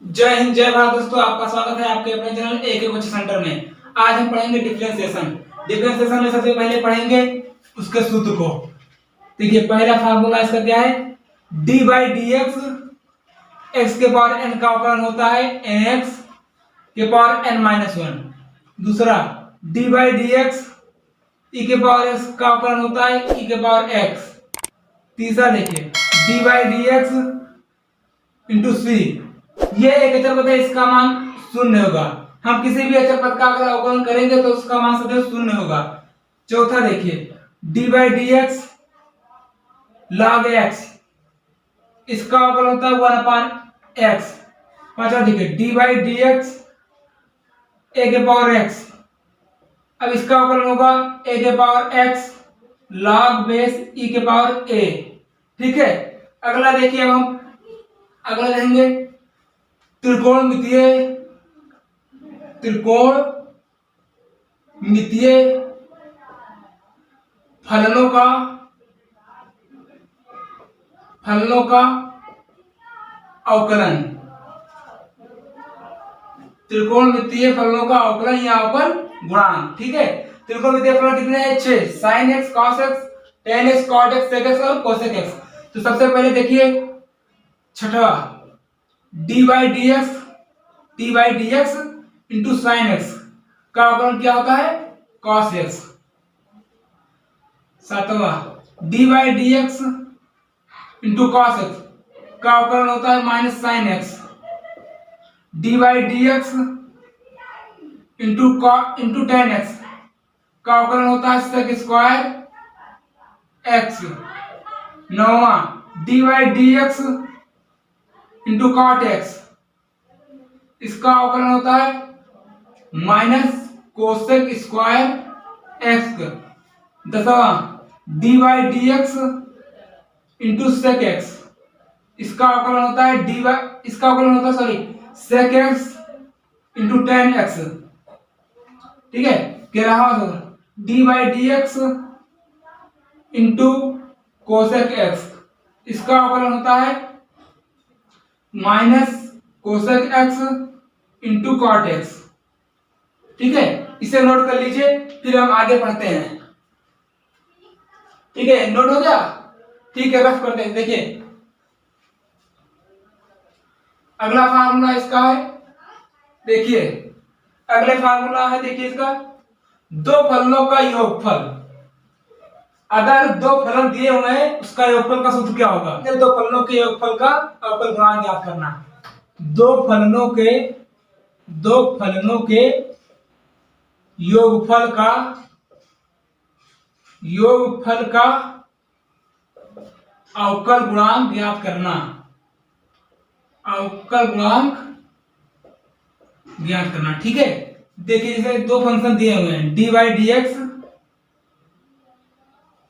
जय हिंद जय भारत दोस्तों, आपका स्वागत है आपके अपने चैनल एक कोचिंग सेंटर में। आज हम पढ़ेंगे डिफरेंशिएशन। डिफरेंशिएशन में सबसे पहले पढ़ेंगे उसके सूत्र को। देखिए पहला फार्मूला इसका क्या है, d by d x, x के पावर एन का अवकलन होता है एन एक्स के पावर एन माइनस वन। दूसरा डी बाई डी एक्स ई के पावर एक्स का अवकलन होता है ई के पावर एक्स। तीसरा देखिए d by d x into c, ये एक अचर पद है, इसका मान शून्य होगा। हम किसी भी अचर पद का अगर अवकलन करेंगे तो उसका मान सदैव शून्य होगा। चौथा देखिए d by d x log x, इसका अवकलन होता है वन अपान एक्स। पांचवा देखिए डी बाई डी एक्स ए के पावर एक्स, अब इसका अवकलन होगा ए के पावर एक्स लॉग बेस ई के पावर ए। ठीक है, अगला देखिए अब हम अगला लेंगे त्रिकोणमितीय फलनों का अवकलन। त्रिकोणमितीय फलनों का अवकलन या अवकल गुणांक। ठीक है, त्रिकोणमितीय फलन कितने हैं? 6, sin x cos x tan x cot x sec x और cosec x। तो सबसे पहले देखिए छठवा d by d x into sine x का अवकलन क्या होता है? cos x। सातवा d by d x into cos x का अवकलन होता है minus sine x. D by d x into tan x का अवकलन होता है सेक स्क्वायर एक्स। नौवा d by d x into cot x, इसका अवकलन होता है माइनस कोसेक स्क्वायर एक्स। दसवां d by d x into sec x, इसका अवकलन होता है sec x into tan x. ठीक है, 11वां d by d x into cosec x, इसका अवकलन होता है minus cosec x into cot x. ठीक है, इसे नोट कर लीजिए, फिर हम आगे पढ़ते हैं। ठीक है, नोट हो गया? ठीक है, रफ करते हैं। देखिए अगला फार्मूला इसका है, देखिए अगले फार्मूला है, देखिए इसका दो फलनों का योगफल। अगर दो फलन दिए हुए हैं उसका योगफल का सूत्र क्या होगा? दो फलनों के योगफल का अवकल गुणांक ज्ञात करना। दो फलनों के योगफल का अवकल गुणांक ज्ञात करना। अवकल गुणांक ज्ञात करना। ठीक है, देखिए जैसे दो फंक्शन दिए हुए हैं d by d x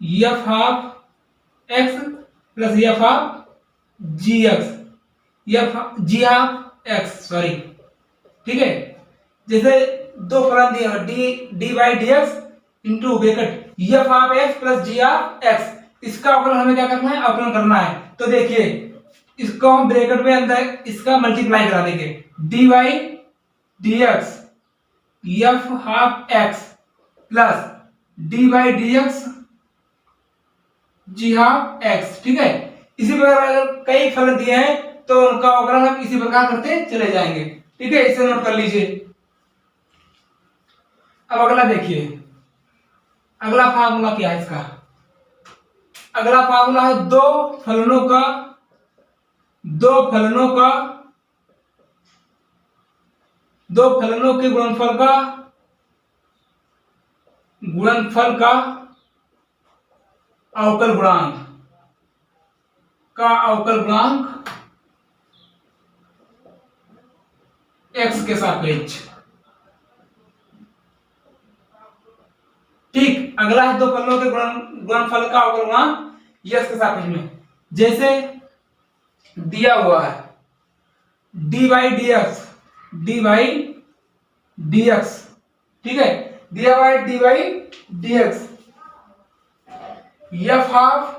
f of x plus f of g x, g of x sorry. ठीक है, जैसे दो फलन दिए हुए d by d x into bracket f of x plus g of x, इसका अवकलन हमें क्या करना है? अवकलन करना है। तो देखिए इसको हम ब्रैकेट में अंदर इसका मल्टीप्लाई करा देंगे, d by d x f of x plus d by d x g of x. ठीक है, इसी प्रकार अगर कई फलन दिए हैं तो उनका अवकलन हम इसी प्रकार करते चले जाएंगे। ठीक है, इसे नोट कर लीजिए। अब अगला देखिए, अगला फार्मूला क्या है इसका? अगला फार्मूला है दो फलनों के गुणनफल का अवकल गुणांक एक्स के सापेक्ष। ठीक, अगला है दो फलनों के गुणनफल का अवकल गुणांक एक्स के सापेक्ष में। जैसे दिया हुआ है डी बाई डी एक्स। ठीक है, दिया हुआ है d by d x f of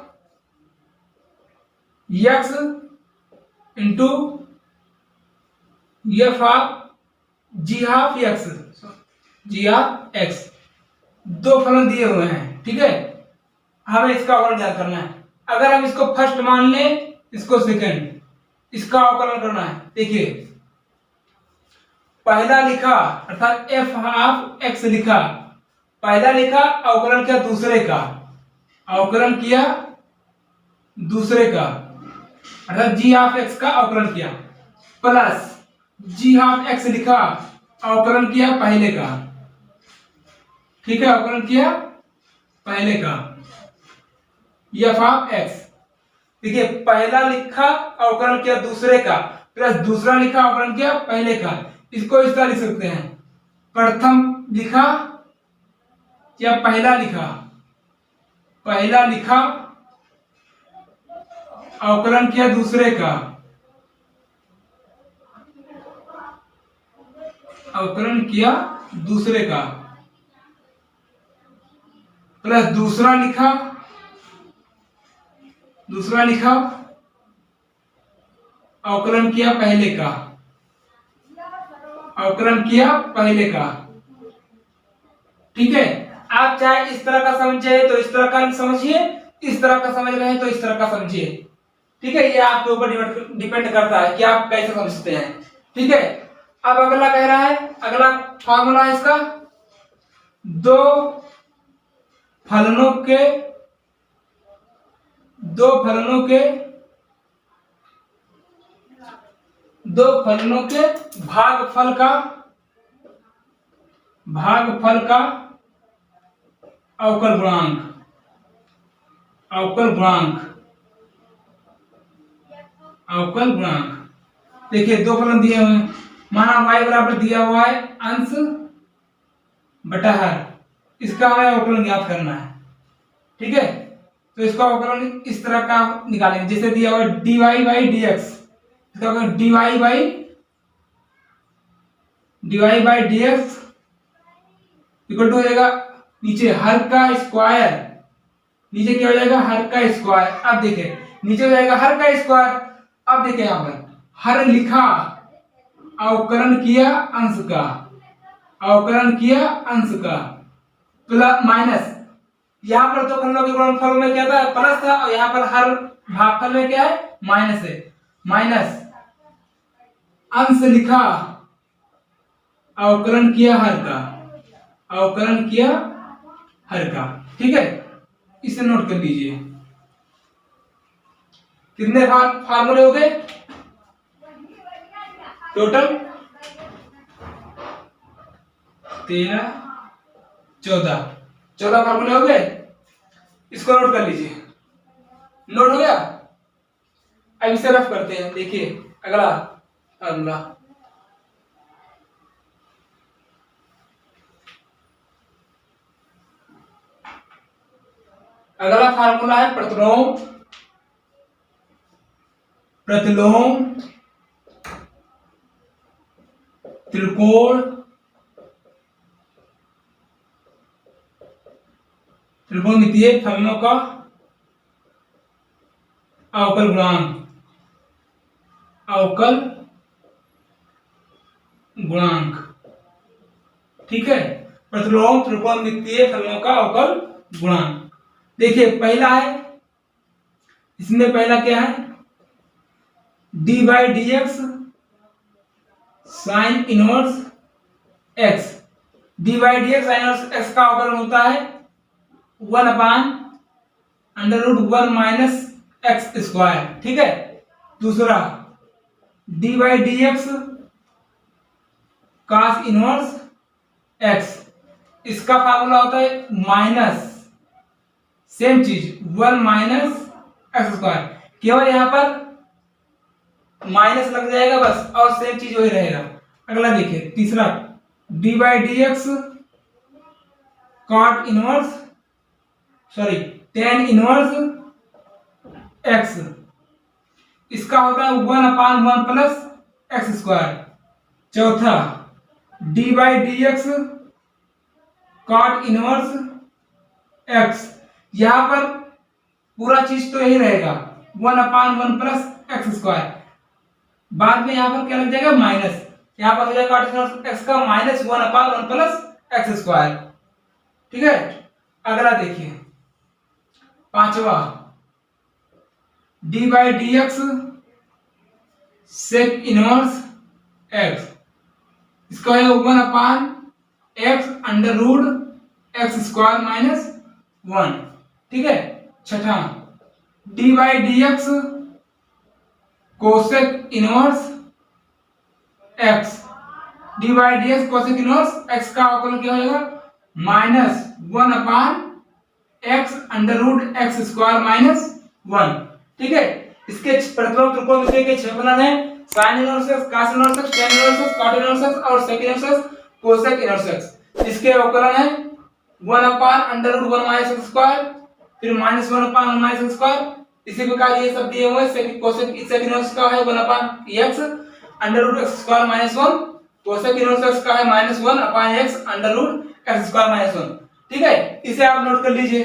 x into f of g of x, g of x, दो फलन दिए हुए हैं, ठीक है। हमें इसका अवकलन ज्ञात करना है। अगर हम इसको फर्स्ट मान लें, इसको सेकंड, इसका अवकलन करना है। देखिए पहला लिखा अर्थात एफ हाफ एक्स लिखा, पहला लिखा, अवकलन किया दूसरे का, अवकलन किया दूसरे का, अर्थात जी हाफ एक्स का अवकलन किया, प्लस जी हाफ एक्स लिखा, अवकलन किया पहले का, ठीक है, अवकलन किया पहले का, एफ ऑफ एक्स। देखिए पहला लिखा अवकलन किया दूसरे का, प्लस दूसरा लिखा अवकलन किया पहले का। इसको इस तरह लिख सकते हैं, प्रथम लिखा या पहला लिखा, पहला लिखा अवकलन किया दूसरे का, अवकलन किया दूसरे का, प्लस दूसरा लिखा, दूसरा लिखा अवकलन किया पहले का, अवकलन किया पहले का, ठीक है। आप चाहे इस तरह का समझे तो इस तरह का समझिए, इस तरह का समझ रहे हैं तो इस तरह का समझिए, ठीक है। ये आपके ऊपर डिपेंड करता है कि आप कैसे समझते हैं, ठीक है। अब अगला कह रहा है, अगला फॉर्मूला है इसका, दो फलनों के, दो फलनों के, दो फलनों के भागफल का, भागफल का अवकल गुणांक, अवकल गुणांक, अवकल गुणांक। देखिए दो फलन दिए हुए हैं, माना y बराबर दिया हुआ है अंश बटा हर, इसका हमें अवकलन ज्ञात करना है, ठीक है। तो इसका अवकलन इस तरह का निकालेंगे, जैसे दिया हुआ dy बाई dx, इसका dy by dx equal to हो जाएगा नीचे हर का स्क्वायर, नीचे क्या हो जाएगा हर का स्क्वायर। अब देखिए नीचे हो जाएगा हर का स्क्वायर। अब देखिए यहां पर हर लिखा, अवकलन किया अंश का, अवकलन किया अंश का, प्लस माइनस, यहां पर तो फलों के गुणनफल में क्या था प्लस था, और यहां पर हर भागफल में क्या है माइनस है, माइनस अंश लिखा, अवकलन किया हर का, अवकलन किया हर का, ठीक है। इसे नोट कर लीजिए। कितने फार्मूले हो गए टोटल? 13, 14 फार्मूले हो गए। इसको नोट कर लीजिए। नोट हो गया? अब इसे रफ करते हैं। देखिए अगला फार्मूला, अगला फार्मूला है प्रतिलोम, प्रतिलोम त्रिकोण, त्रिकोणमितीय फलनों का अवकल गुणांक, अवकल गुणांक, ठीक है। प्रतिलोम त्रिकोणमितीय फलनों का अवकल गुणांक। देखिए पहला है, इसमें पहला क्या है d by d x sign inverse x, d by d x sign inverse x का अवकलन होता है 1/√1 माइनस एक्स स्क्वायर, ठीक है। दूसरा d by d x cos inverse x, इसका फार्मूला होता है माइनस, सेम चीज 1 माइनस एक्स स्क्वायर, केवल यहां पर माइनस लग जाएगा बस, और सेम चीज वही रहेगा। अगला देखिए तीसरा d by d x cot inverse, sorry tan inverse x, इसका होता है 1/1 प्लस एक्स स्क्वायर। चौथा d by d x cot inverse x, यहां पर पूरा चीज तो यही रहेगा 1/1 प्लस एक्स स्क्वायर, बाद में यहां पर क्या लग जाएगा माइनस, यहाँ पर हो जाएगा cot इनवर्स x का -1/1 प्लस एक्स स्क्वायर। ठीक है, अगला देखिए पांचवा, d by d x sec inverse x, इसका है 1/x under root x square minus 1। ठीक है, छठा, d by d x cosec inverse x, d by d x cosec inverse x का अवकलन क्या हो जाएगा -1/x under root x square minus 1। ठीक है, इसके प्रतिलोम त्रिकोणमिति के 6 फलन है, sine inverse x, cos inverse x, tan inverse x, cot inverse x और sec inverse x, cosec inverse x. इसके अवकलन है 1/√1 माइनस एक्स स्क्वायर, फिर -1/1 माइनस एक्स स्क्वायर। इसी प्रकार ये सब दिए हुए सेक कोसेक सेक इनवर्स का है 1/x under root x square minus 1, cosec inverse x का है -1/x under root x square minus 1। ठीक है, इसे आप नोट कर लीजिए।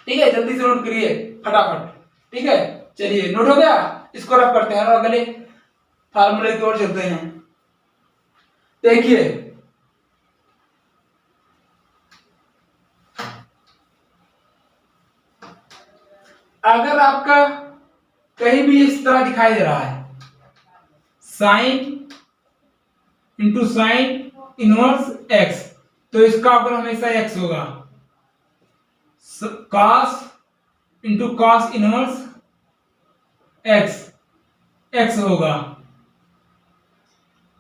ठीक है, जल्दी से नोट करिए फटाफट। ठीक है, चलिए नोट हो गया, इसको रख करते हैं और अगले फार्मूले की ओर चलते हैं। देखिए अगर आपका कहीं भी इस तरह दिखाई दे रहा है sine into sine inverse x, तो इसका अवकलन हमेशा एक्स होगा। Cos into cos inverse x, x होगा।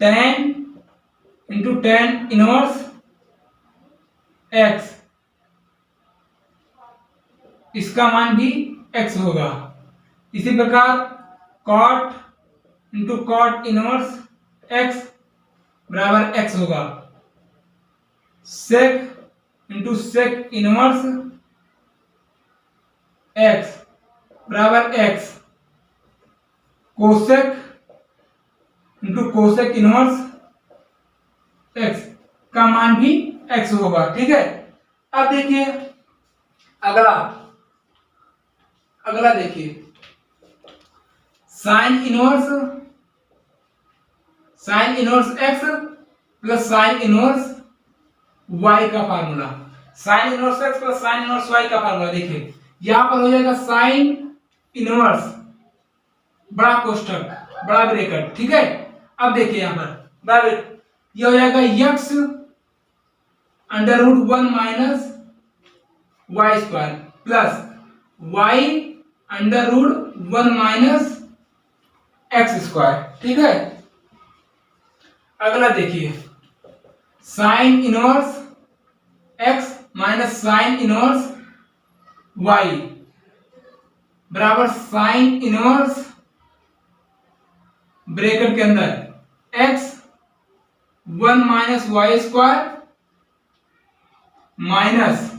Tan into tan inverse x, इसका मान भी एक्स होगा। इसी प्रकार cot into cot inverse x बराबर एक्स होगा। Sec into sec inverse x बराबर x. Cosec into cosec inverse x का मान भी एक्स होगा। ठीक है, अब देखिए अगला देखिए sine inverse x plus sine inverse y का formula. Sine inverse x plus sine inverse y का फार्मूला देखिए, यहां पर हो जाएगा साइन इनवर्स बड़ा कोष्टक बड़ा ब्रैकेट। ठीक है, अब देखिए यहां पर बड़ा ब्रैकेट, यह हो जाएगा x under root 1 minus y square plus y under root 1 minus x square. ठीक है, अगला देखिए sine inverse x minus sine inverse y बराबर साइन इनवर्स ब्रैकेट के अंदर x 1 minus y square minus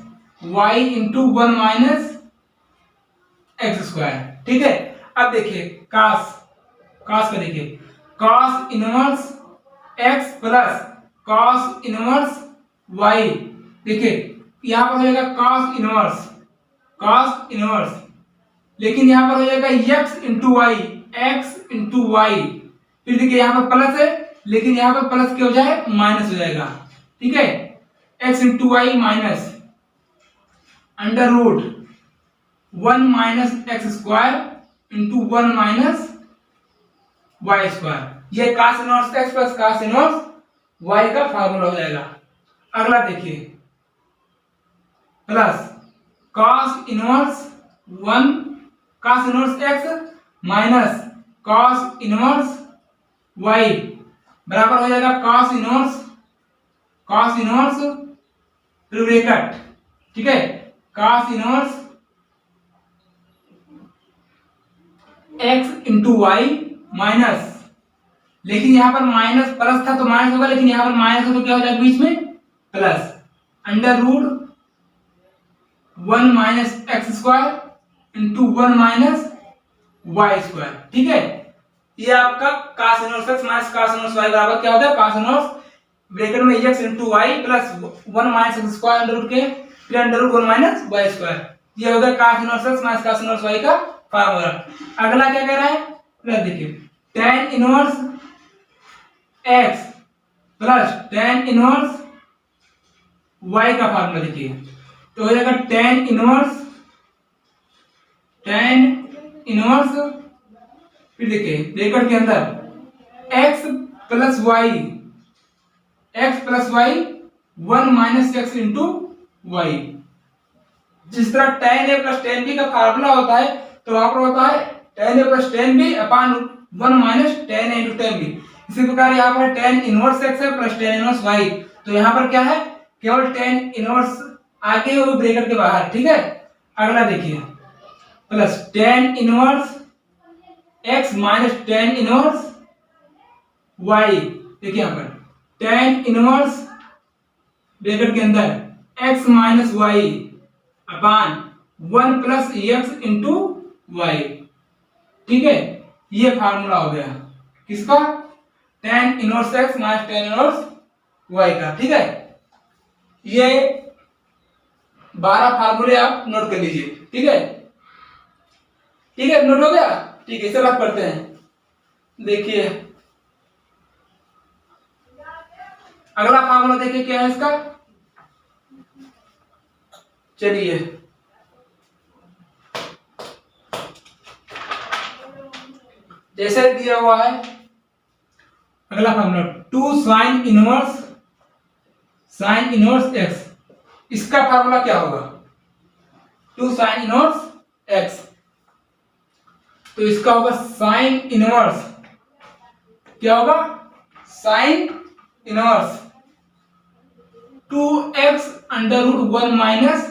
y into 1 minus x square. ठीक है, अब देखिए cos का देखिए cos inverse x plus cos inverse y। देखिए यहां पर हो जाएगा cos इनवर्स, लेकिन यहां पर हो जाएगा x इंटू वाई, फिर देखिए यहां पर प्लस है लेकिन यहां पर प्लस क्या हो जाए माइनस हो जाएगा। ठीक है, x into y minus under root 1 minus x square into 1 minus y square. ये cos inverse x plus cos inverse y का फार्मूला हो जाएगा। अगला देखिए plus cos inverse x minus cos inverse y बराबर हो जाएगा cos इनवर्स फिर ब्रैकेट। ठीक है, cos inverse x into y minus, लेकिन यहां पर माइनस प्लस था तो माइनस होगा, लेकिन यहां पर माइनस हो तो क्या हो जाएगा बीच में plus under root 1 minus x square into 1 minus y square. ठीक है, ये आपका cos inverse x minus cos inverse y बराबर क्या होता है cos इनवर्स ब्रैकेट में x into y plus 1 minus x square under root के फिर under root 1 minus y square. ये हो गया cos inverse x minus cos inverse y का फार्मूला। अगला क्या कह रहा है, देखिए tan inverse x plus tan inverse y का फार्मूला देखिए, तो हो जाएगा tan इनवर्स फिर देखिए ब्रैकेट के अंदर x plus y 1 minus x into y. जिस तरह tan a plus tan b का फार्मूला होता है तो वहां पर होता है tan a plus tan b upon 1 minus tan a into tan b। इसी प्रकार यहाँ पर tan इनवर्स x है प्लस tan इनवर्स y, तो यहाँ पर क्या है केवल tan इनवर्स आगे और ब्रैकेट के बाहर, ठीक है। अगला देखिए plus tan inverse x minus tan inverse y। देखिए यहाँ पर tan इनवर्स ब्रैकेट के अंदर x माइनस y अपान 1 प्लस एक्स इंटू वाई, ठीक है। ये फार्मूला हो गया किसका, tan inverse x minus tan inverse y का, ठीक है। ये 12 फार्मूले आप नोट कर लीजिए, ठीक है। ठीक है, नोट हो गया, ठीक है। इसे बात करते हैं, देखिए अगला फार्मूला देखिए क्या है इसका। चलिए जैसे दिया हुआ है अगला फार्मूला 2 साइन इनवर्स x, इसका फार्मूला क्या होगा 2 साइन इनवर्स x, तो इसका होगा साइन इनवर्स, क्या होगा sine inverse 2x under root 1 minus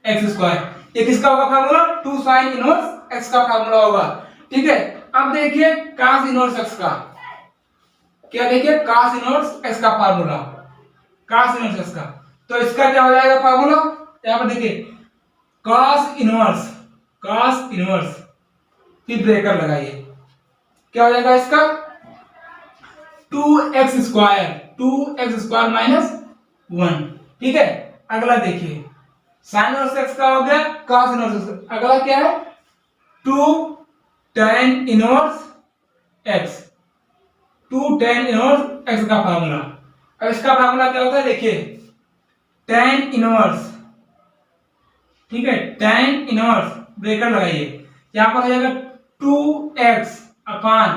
x square. ये किसका होगा फार्मूला 2 साइन इनवर्स x का फार्मूला होगा, ठीक है। अब देखिए cos इनवर्स x का, क्या देखिए cos इनवर्स x का फार्मूला, cos इनवर्स x का, तो इसका क्या हो जाएगा फार्मूला, यहां पर देखिए cos इनवर्स फिर ब्रैकेट लगाइए, क्या हो जाएगा इसका 2x स्क्वायर माइनस 1, ठीक है। अगला देखिए साइन इनवर्स x का हो गया cos इनवर्स x, अगला क्या है 2 tan इनवर्स x का फार्मूला। अब इसका फार्मूला क्या होता है देखिए tan इनवर्स, ठीक है, tan इनवर्स ब्रैकेट लगाइए, यहां पर हो जाएगा 2x अपान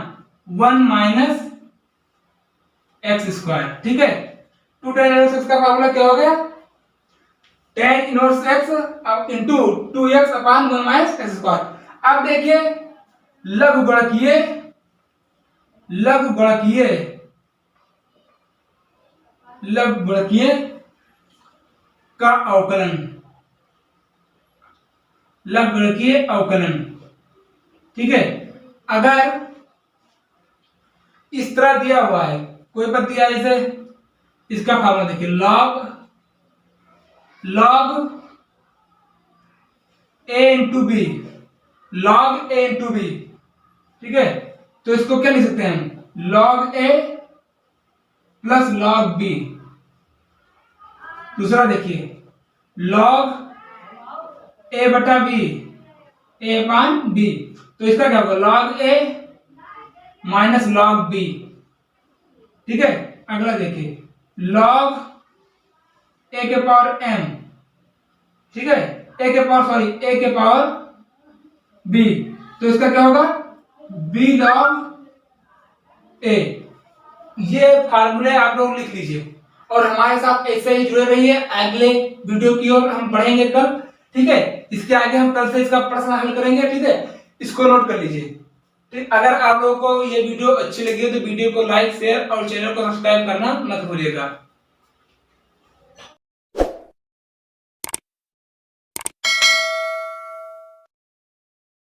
1 माइनस एक्स स्क्वायर, ठीक है। 2 tan इनवर्स x का फार्मूला क्या हो गया tan inverse x into 2x अपान 1 माइनस एक्स स्क्वायर। अब देखिए लघुगणकीय का अवकलन, ठीक है। अगर इस तरह दिया हुआ है, कोई पद दिया है जैसे, इसका फार्मूला देखिए log a इंटू बी, ठीक है। तो इसको क्या लिख सकते हैं हम log a plus log b। दूसरा देखिए log a बटा b, a अपान b, तो इसका क्या होगा log a minus log b, ठीक है। अगला देखिए log a के पावर m, ठीक है, a के पावर b, तो इसका क्या होगा b log a। ये फार्मूले आप लोग लिख लीजिए और हमारे साथ ऐसे ही जुड़े रहिए अगले वीडियो की ओर, हम पढ़ेंगे कल, ठीक है। इसके आगे हम कल से इसका प्रश्न हल करेंगे, ठीक है, इसको नोट कर लीजिए, ठीक। अगर आप लोगों को ये वीडियो अच्छी लगी हो तो वीडियो को लाइक शेयर और चैनल को सब्सक्राइब करना मत भूलिएगा।